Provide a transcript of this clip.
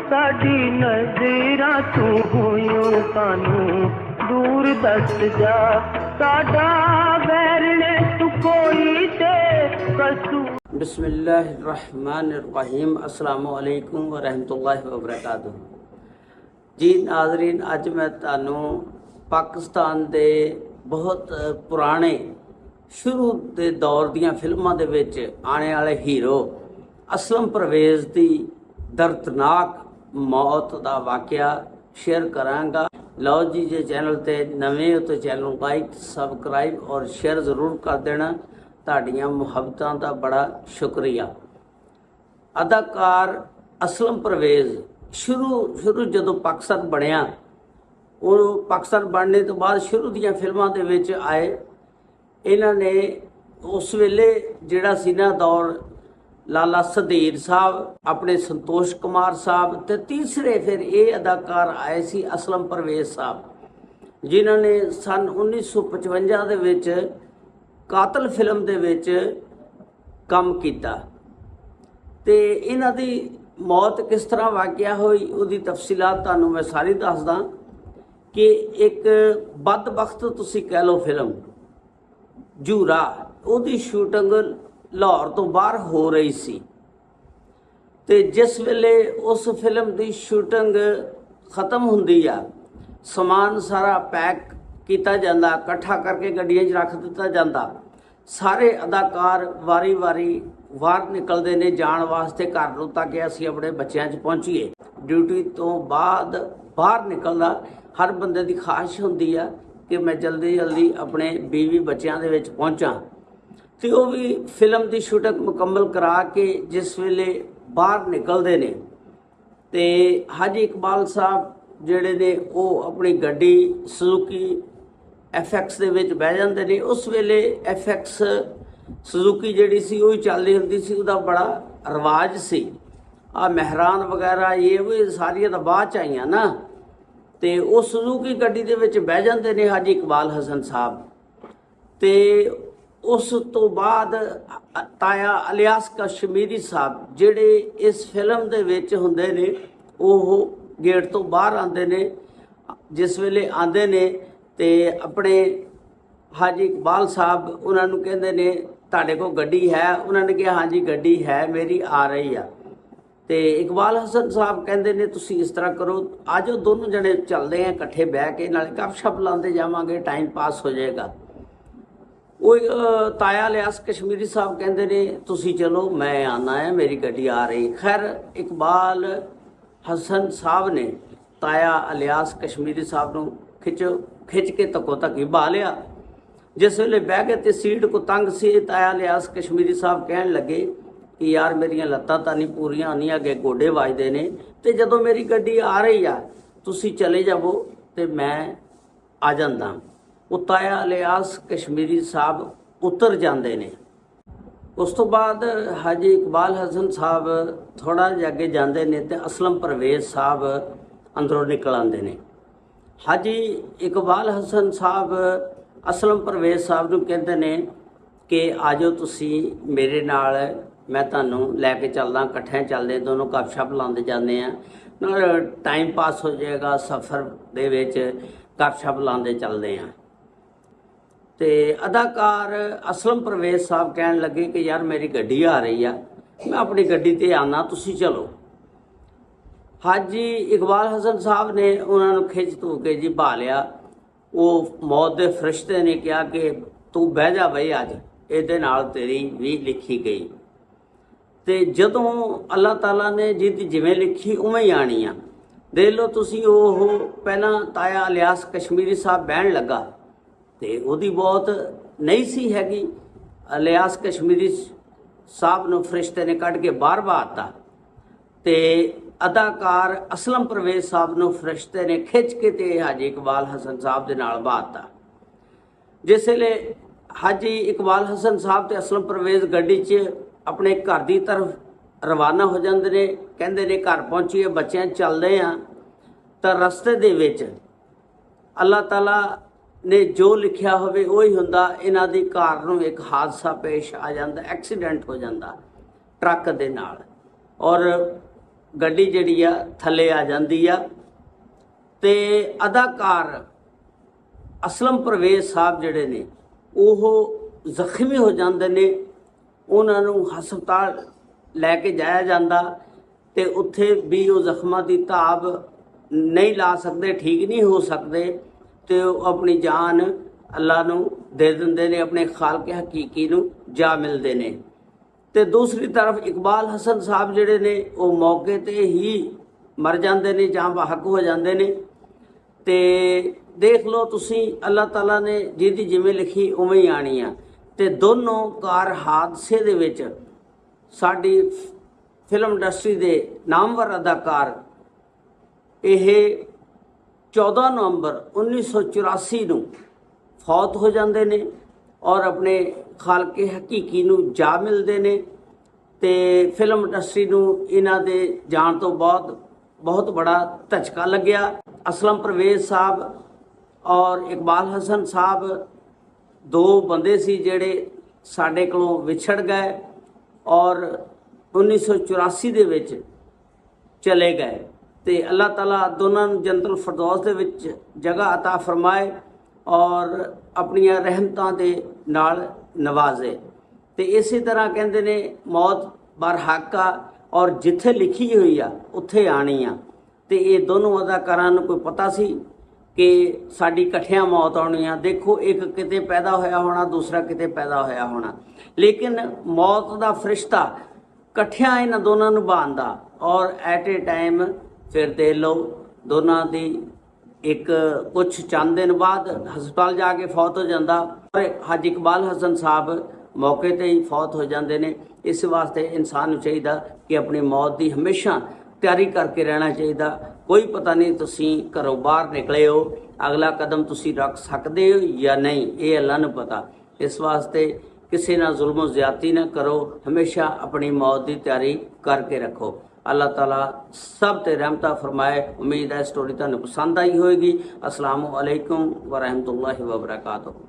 साडी नज़रां तू होयूं कानू दूर दस जा साडा वैर ने तू कोई ते कसू। बिस्मिल्लाहिर्रहमानिर्रहीम। अस्सलामु अलैकुम वरहमतुल्लाहि वबरकातुहू। जी नाज़रीन, अज मैं तुहानू पाकिस्तान दे बहुत पुराने शुरू के दौर दियां फिल्मां दे विच आने वाले हीरो असलम परवेज़ की दर्दनाक मौत का वाक़या शेयर करांगा। लो जी, जे चैनल ते नवे हो तो चैनल लाइक सबसक्राइब और शेयर जरूर कर देना। तुहाडियां मुहब्बतां दा बड़ा शुक्रिया। अदाकार असलम परवेज़ शुरू जदों पाकिस्तान बनिया, वो पाकिस्तान बनने तो बाद शुरू दियां फिल्मां दे विच आए। इन्हां ने उस वेले जिहड़ा सी ना दौर लाला सधीर साहब, अपने संतोष कुमार साहब ते तीसरे फिर ये अदाकार आए सी असलम परवेज़ साहब, जिन्हां ने सन 1955 दे विच कातल फिल्म दे विच काम किया। ते इन्हां दी मौत किस तरह वाक़या हुई उहदी तफसीलात तुहानूं मैं सारी दसदा कि एक बदबख्त तुसीं कह लो फिल्म झूरा, उहदी शूटिंग लाहौर तो बाहर हो रही सी। ते जिस वेले उस फिल्म की शूटिंग खत्म हुंदी आ, समान सारा पैक किया जाता, इकट्ठा करके गड्डियां च रख दिता जाता। सारे अदाकार वारी वारी बाहर निकलते ने जाण वास्ते घर नूं, ताकि असीं अपने बच्चों च पहुँचीए। ड्यूटी तो बाद बाहर निकलदा हर बंदे की ख्वाहिश हुंदी आ कि मैं जल्दी जल्दी अपने बीवी बच्चों दे विच पहुँचा। तो वह भी फिल्म की शूटिंग मुकम्मल करा के जिस वेले बाहर निकलते ने, तो हाजी इकबाल साहब जिहड़े ने वो अपनी गड्डी सुजुकी FX दे विच बह जाते हैं। उस वेले FX सुजुकी जिहड़ी सी वो चलदी हुंदी सी, उहदा बड़ा रिवाज सी। आ मेहरान वगैरह ये वो सारियां तो बाद च आईयां ना, तो वो सुजुकी गड्डी दे विच बह जाते हैं हाजी इकबाल हसन साहब। तो उस तो बाद ताया इलियास कश्मीरी साहब जिहड़े इस फिल्म दे विच हुंदे ने, वो गेट तो बाहर आते ने। जिस वेले आते ने ते अपने हाजी इकबाल साहब उन्होंने कहते ने तुहाडे कोल गड्डी है? उन्होंने कहा हाँ जी गड्डी है मेरी, आ रही आ। तो इकबाल हसन साहब कहते ने तुसी इस तरह करो, आज दोनों जने चलते हैं इकट्ठे बह के, नाले गपशप लाते जावांगे, टाइम पास हो जाएगा। वो ताया इलियास कश्मीरी साहब कहते ने तुसी चलो, मैं आना है, मेरी गड्डी आ रही। खैर इकबाल हसन साहब ने ताया इलियास कश्मीरी साहब को खिच के तको तक बहा लिया। जिस वेले बह गए तो सीट को तंग सी, ताया इलियास कश्मीरी साहब कहन लगे कि यार मेरियां लत्तां तां नहीं पूरियां आनियां, अगे गोडे वजदे ने, ते जदों मेरी गड्डी आ रही आ तुसी चले जावो तो मैं आ जांदा। वो ताया इलियास कश्मीरी साहब उतर जाते हैं। उस तो बाद हाजी इकबाल हसन साहब थोड़ा जिहा अगे जाते हैं तो असलम परवेज़ साहब अंदरों निकल आते हैं। हाजी इकबाल हसन साहब असलम परवेज़ साहब नूं कहते हैं कि आ जाओ तुसी मेरे नाल, मैं तुहानूं लैके चलदा, इकट्ठे चलदे, दोनों गपशप लाते जाते हैं, नाल टाइम पास हो जाएगा, सफ़र दे विच गपशप लाते चलते हैं। तो अदाकार असलम परवेज़ साहब कहन लगे कि यार मेरी गड्डी आ रही है, मैं अपनी गड्डी ते आना, तुसी चलो। हाजी इकबाल हसन साहब ने उन्होंने खिच धू के जी बहा लिया। वो मौत के फरिश्ते ने कहा कि तू बह जा बई, अज ये तेरी भी लिखी गई। तो जदों अल्लाह ताला ने जिहदी जिवें लिखी उवें ही आनी आ। देख लो तुसी, वो पहला ताया इलियास कश्मीरी साहब बहन लगा तो वही बहुत नहीं सी हैगी। इलियास कश्मीरी साहब नूं फरिश्ते ने कढ़ के बाहर बहाता, तो अदाकार असलम परवेज़ साहब नूं फरिश्ते ने खिच के ते हाजी इकबाल हसन साहब दे नाल बहाता। जिस वेले हाजी इकबाल हसन साहब ते असलम परवेज़ गड्डी च अपने घर की तरफ रवाना हो जाते हैं। कहते ने घर पहुँचीए, बच्चों चलते हैं। तो रस्ते दे विच अल्लाह ताला ने जो लिखिया होवे वही हुंदा। इन्हां दी कार नूं एक हादसा पेश आ जाता, एक्सीडेंट हो जाता ट्रक दे नाल, और ਗੱਡੀ ਜਿਹੜੀ ਆ ਥੱਲੇ ਆ ਜਾਂਦੀ ਆ ਤੇ ਅਦਾਕਾਰ ਅਸਲਮ ਪਰਵੇਜ਼ ਸਾਹਿਬ ਜਿਹੜੇ ਨੇ ਉਹ ਜ਼ਖਮੀ ਹੋ ਜਾਂਦੇ ਨੇ। ਉਹਨਾਂ ਨੂੰ ਹਸਪਤਾਲ ਲੈ ਕੇ ਜਾਇਆ ਜਾਂਦਾ ਤੇ ਉੱਥੇ ਵੀ ਉਹ ਜ਼ਖਮਾਂ ਦੀ ਤਾਬ ਨਹੀਂ ਲਾ ਸਕਦੇ, ਠੀਕ ਨਹੀਂ ਹੋ ਸਕਦੇ ਤੇ ਉਹ ਆਪਣੀ ਜਾਨ ਅੱਲਾ ਨੂੰ ਦੇ ਦਿੰਦੇ ਨੇ, ਆਪਣੇ ਖਾਲਕ ਹਕੀਕੀ ਨੂੰ ਜਾ ਮਿਲਦੇ ਨੇ। ਤੇ ਦੂਸਰੀ ਤਰਫ ਇਕਬਾਲ ਹਸਨ ਸਾਹਿਬ ਜਿਹੜੇ ਨੇ ਉਹ ਮੌਕੇ ਤੇ ਹੀ ਮਰ ਜਾਂਦੇ ਨੇ ਜਾਂ ਬਹਕ ਹੋ ਜਾਂਦੇ ਨੇ। ਤੇ ਦੇਖ ਲਓ ਤੁਸੀਂ, ਅੱਲਾਹ ਤਾਲਾ ਨੇ ਜਿਹਦੀ ਜਿਵੇਂ ਲਿਖੀ ਉਵੇਂ ਹੀ ਆਣੀ ਆ। ਤੇ ਦੋਨੋਂ ਕਾਰ ਹਾਦਸੇ ਦੇ ਵਿੱਚ ਸਾਡੀ ਫਿਲਮ ਇੰਡਸਟਰੀ ਦੇ ਨਾਮਵਰ ਅਦਾਕਾਰ ਇਹ 14 ਨਵੰਬਰ 1984 ਨੂੰ ਫੌਤ ਹੋ ਜਾਂਦੇ ਨੇ ਔਰ ਆਪਣੇ ਖਾਲਕ ਹਕੀਕੀ ਨੂੰ ਜਾ ਮਿਲਦੇ ਨੇ। ਤੇ ਫਿਲਮ ਇੰਡਸਟਰੀ ਨੂੰ ਇਹਨਾਂ ਦੇ ਜਾਣ ਤੋਂ ਬਾਅਦ ਬਹੁਤ ਬੜਾ ਧਚਕਾ ਲੱਗਿਆ। ਅਸਲਮ ਪਰਵੇਜ਼ ਸਾਹਿਬ ਔਰ ਇਕਬਾਲ ਹਸਨ ਸਾਹਿਬ ਦੋ ਬੰਦੇ ਸੀ ਜਿਹੜੇ ਸਾਡੇ ਕੋਲੋਂ ਵਿਛੜ ਗਏ ਔਰ 1984 ਦੇ ਵਿੱਚ ਚਲੇ ਗਏ। ਤੇ ਅੱਲਾਹ ਤਾਲਾ ਦੋਨਾਂ ਨੂੰ ਜੰਨਤੁਲ ਫਿਰਦੌਸ ਦੇ ਵਿੱਚ ਜਗ੍ਹਾ ਅਤਾ ਫਰਮਾਏ ਔਰ ਆਪਣੀਆਂ ਰਹਿਮਤਾਂ ਦੇ ਨਾਲ ਨਵਾਜ਼ੇ। ਤੇ ਇਸੇ ਤਰ੍ਹਾਂ ਕਹਿੰਦੇ ਨੇ ਮੌਤ ਬਰਹਕ ਆ ਔਰ ਜਿੱਥੇ ਲਿਖੀ ਹੋਈ ਆ ਉੱਥੇ ਆਣੀ ਆ। ਤੇ ਇਹ ਦੋਨੋਂ ਅਦਾਕਾਰਾਂ ਨੂੰ ਕੋਈ ਪਤਾ ਸੀ ਕਿ ਸਾਡੀ ਇਕੱਠਿਆਂ ਮੌਤ ਆਉਣੀ ਆ। ਦੇਖੋ, ਇੱਕ ਕਿਤੇ ਪੈਦਾ ਹੋਇਆ ਹੋਣਾ, ਦੂਸਰਾ ਕਿਤੇ ਪੈਦਾ ਹੋਇਆ ਹੋਣਾ, ਲੇਕਿਨ ਮੌਤ ਦਾ ਫਰਿਸ਼ਤਾ ਇਕੱਠਿਆਂ ਇਹਨਾਂ ਦੋਨਾਂ ਨੂੰ ਬਾਂਧਦਾ ਔਰ ਐਟ ਏ ਟਾਈਮ ਫਿਰ ਦੇ ਲਓ ਦੋਨਾਂ ਦੀ ਇੱਕ ਕੁਛ ਚੰਦ ਦਿਨ ਬਾਅਦ ਹਸਪਤਾਲ ਜਾ ਕੇ ਫੌਤ ਹੋ ਜਾਂਦਾ ਔਰ ਹਾਜੀ ਇਕਬਾਲ ਹਸਨ ਸਾਹਿਬ ਮੌਕੇ ਤੇ ਹੀ ਫੌਤ ਹੋ ਜਾਂਦੇ ਨੇ। ਇਸ ਵਾਸਤੇ ਇਨਸਾਨ ਨੂੰ ਚਾਹੀਦਾ ਕਿ ਆਪਣੀ ਮੌਤ ਦੀ ਹਮੇਸ਼ਾ ਤਿਆਰੀ ਕਰਕੇ ਰਹਿਣਾ ਚਾਹੀਦਾ। ਕੋਈ ਪਤਾ ਨਹੀਂ ਤੁਸੀਂ ਘਰੋਂ ਬਾਹਰ ਨਿਕਲੇ ਹੋ, ਅਗਲਾ ਕਦਮ ਤੁਸੀਂ ਰੱਖ ਸਕਦੇ ਹੋ ਜਾਂ ਨਹੀਂ, ਇਹ ਅੱਲਾ ਨੂੰ ਪਤਾ। ਇਸ ਵਾਸਤੇ ਕਿਸੇ ਨਾਲ ਜ਼ੁਲਮ ਜ਼ਿਆਦਤੀ ਨਾ ਕਰੋ, ਹਮੇਸ਼ਾ ਆਪਣੀ ਮੌਤ ਦੀ ਤਿਆਰੀ ਕਰਕੇ ਰੱਖੋ। ਅੱਲਾਹ ਤਾਲਾ ਸਭ ਤੇ ਰਹਿਮਤਾਂ ਫਰਮਾਏ। ਉਮੀਦ ਹੈ ਸਟੋਰੀ ਤੁਹਾਨੂੰ ਪਸੰਦ ਆਈ ਹੋਏਗੀ। ਅਸਲਾਮੁ ਅਲੈਕੁਮ ਵਰਹਿਮਤੁல்லாਹਿ ਵਬਰਕਾਤੁਹੂ।